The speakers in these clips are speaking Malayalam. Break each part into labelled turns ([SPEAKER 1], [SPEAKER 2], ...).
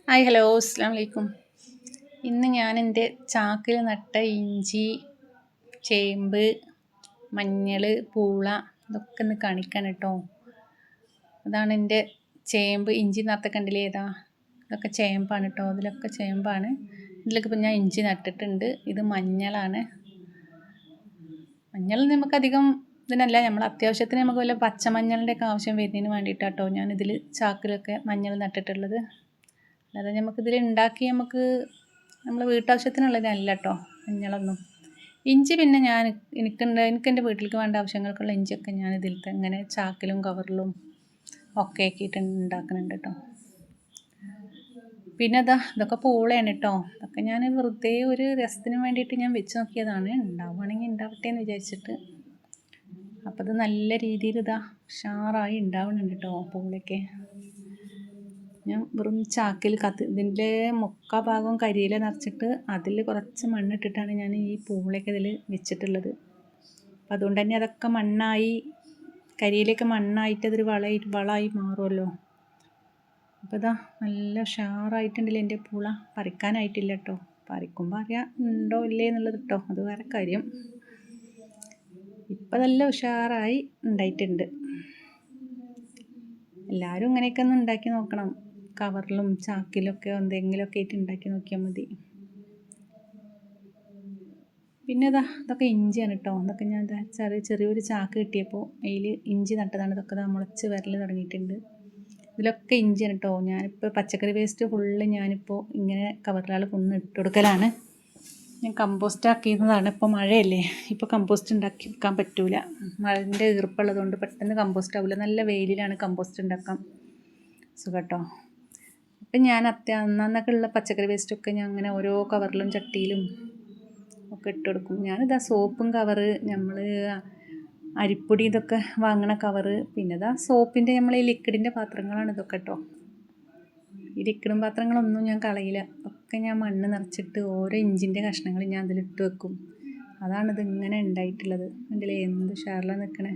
[SPEAKER 1] ഹായ് ഹലോ അസ്സാം വലൈക്കും. ഇന്ന് ഞാൻ എൻ്റെ ചാക്കിൽ നട്ട ഇഞ്ചി, ചേമ്പ്, മഞ്ഞൾ, പൂള ഇതൊക്കെ ഒന്ന് കാണിക്കാൻ കേട്ടോ. അതാണ് എൻ്റെ ചേമ്പ്. ഇഞ്ചി നട്ട കണ്ടില്ലേ? ഇതൊക്കെ ചേമ്പാണ് കേട്ടോ. ഇതിലൊക്കെ ചേമ്പാണ്. ഇതിലൊക്കെ ഇപ്പം ഞാൻ ഇഞ്ചി നട്ടിട്ടുണ്ട്. ഇത് മഞ്ഞളാണ്. മഞ്ഞൾ നമുക്കധികം ഇതിനല്ല, നമ്മൾ അത്യാവശ്യത്തിന് നമുക്ക് വല്ല പച്ചമഞ്ഞളിൻ്റെ ഒക്കെ ആവശ്യം വരുന്നതിന് വേണ്ടിയിട്ടാട്ടോ ഞാനിതിൽ ചാക്കിലൊക്കെ മഞ്ഞൾ നട്ടിട്ടുള്ളത്. അല്ലാതെ നമുക്കിതിൽ ഉണ്ടാക്കി നമ്മൾ വീട്ടാവശ്യത്തിനുള്ളതല്ല കേട്ടോ മഞ്ഞളൊന്നും. ഇഞ്ചി പിന്നെ എനിക്കെൻ്റെ വീട്ടിലേക്ക് വേണ്ട ആവശ്യങ്ങൾക്കുള്ള ഇഞ്ചിയൊക്കെ ഞാൻ ഇതിലത്തെ ഇങ്ങനെ ചാക്കിലും കവറിലും ഒക്കെ ആക്കിയിട്ട് ഉണ്ടാക്കുന്നുണ്ട് കേട്ടോ. പിന്നെ ഇതൊക്കെ പൂളയാണ് കേട്ടോ. ഇതൊക്കെ ഞാൻ വെറുതെ ഒരു രസത്തിന് വേണ്ടിയിട്ട് ഞാൻ വെച്ച് നോക്കിയതാണ്. ഉണ്ടാവുകയാണെങ്കിൽ ഉണ്ടാവട്ടെ എന്ന് വിചാരിച്ചിട്ട്. അപ്പോൾ ഇത് നല്ല രീതിയിൽ ഉഷാറായി ഉണ്ടാവുന്നുണ്ട് കേട്ടോ പൂളയൊക്കെ. ഞാൻ വെറും ചാക്കിൽ ഇതിൻ്റെ മുക്കാൽ ഭാഗവും കരിയില നിറച്ചിട്ട് അതിൽ കുറച്ച് മണ്ണിട്ടിട്ടാണ് ഞാൻ ഈ പൂളയൊക്കെ ഇതിൽ വെച്ചിട്ടുള്ളത്. അപ്പം അതുകൊണ്ട് തന്നെ അതൊക്കെ മണ്ണായി, കരിയിലൊക്കെ മണ്ണായിട്ട് അതൊരു വളമായി മാറുമല്ലോ. അപ്പോൾ നല്ല ഉഷാറായിട്ടുണ്ടല്ലോ എൻ്റെ പൂള. പറിക്കാനായിട്ടില്ല കേട്ടോ. പറിക്കുമ്പോൾ അറിയാം ഉണ്ടോ ഇല്ലേ എന്നുള്ളത് കേട്ടോ. അത് വേറെ കാര്യം. ഇപ്പം നല്ല ഉഷാറായി ഉണ്ടായിട്ടുണ്ട്. എല്ലാവരും ഇങ്ങനെയൊക്കെ ഒന്ന് ഉണ്ടാക്കി നോക്കണം. കവറിലും ചാക്കിലൊക്കെ എന്തെങ്കിലുമൊക്കെ ആയിട്ട് ഉണ്ടാക്കി നോക്കിയാൽ മതി. പിന്നെ ഇതൊക്കെ ഇഞ്ചിയാണ് കേട്ടോ. ഇതൊക്കെ ഞാൻ ചെറിയൊരു ചാക്ക് കിട്ടിയപ്പോൾ അതിൽ ഇഞ്ചി നട്ടതാണ്. ഇതൊക്കെ മുളച്ച് വരൽ തുടങ്ങിയിട്ടുണ്ട്. ഇതിലൊക്കെ ഇഞ്ചിയാണ് കേട്ടോ. ഞാനിപ്പോൾ പച്ചക്കറി വേസ്റ്റ് ഫുള്ള് ഞാനിപ്പോൾ ഇങ്ങനെ കവറിലാൾ ഇട്ട് കൊടുക്കലാണ്. ഞാൻ കമ്പോസ്റ്റ് ആക്കിയതാണ്. ഇപ്പോൾ മഴയല്ലേ, ഇപ്പോൾ കമ്പോസ്റ്റ് ഉണ്ടാക്കി വെക്കാൻ പറ്റൂല. മഴൻ്റെ ഈർപ്പുള്ളതുകൊണ്ട് പെട്ടെന്ന് കമ്പോസ്റ്റ് ആവില്ല. നല്ല വെയിലിലാണ് കമ്പോസ്റ്റ് ഉണ്ടാക്കാം സുഖം കേട്ടോ. അപ്പം ഞാൻ അന്നന്നൊക്കെ ഉള്ള പച്ചക്കറി വേസ്റ്റൊക്കെ ഞാൻ അങ്ങനെ ഓരോ കവറിലും ചട്ടിയിലും ഒക്കെ ഇട്ട് കൊടുക്കും. സോപ്പും കവറ്, നമ്മൾ അരിപ്പൊടി ഇതൊക്കെ വാങ്ങണ കവറ്, പിന്നെ സോപ്പിൻ്റെ നമ്മൾ ഈ ലിക്വിഡിൻ്റെ പാത്രങ്ങളാണ് ഇതൊക്കെ കേട്ടോ. ഈ ലിക്വിഡും പാത്രങ്ങളൊന്നും ഞാൻ കളയില്ല. ഒക്കെ ഞാൻ മണ്ണ് നിറച്ചിട്ട് ഓരോ ഇഞ്ചിൻ്റെ കഷ്ണങ്ങൾ ഞാൻ അതിലിട്ട് വെക്കും. അതാണിത് ഇങ്ങനെ ഉണ്ടായിട്ടുള്ളത്. കണ്ടില്ലേ എന്ത് ഉഷാറിലാണ് നിൽക്കണേ.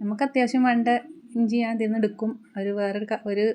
[SPEAKER 1] നമുക്ക് അത്യാവശ്യം വേണ്ട ഇഞ്ചി ഞാൻ ഇതിൽ നിന്ന് എടുക്കും. ഒരു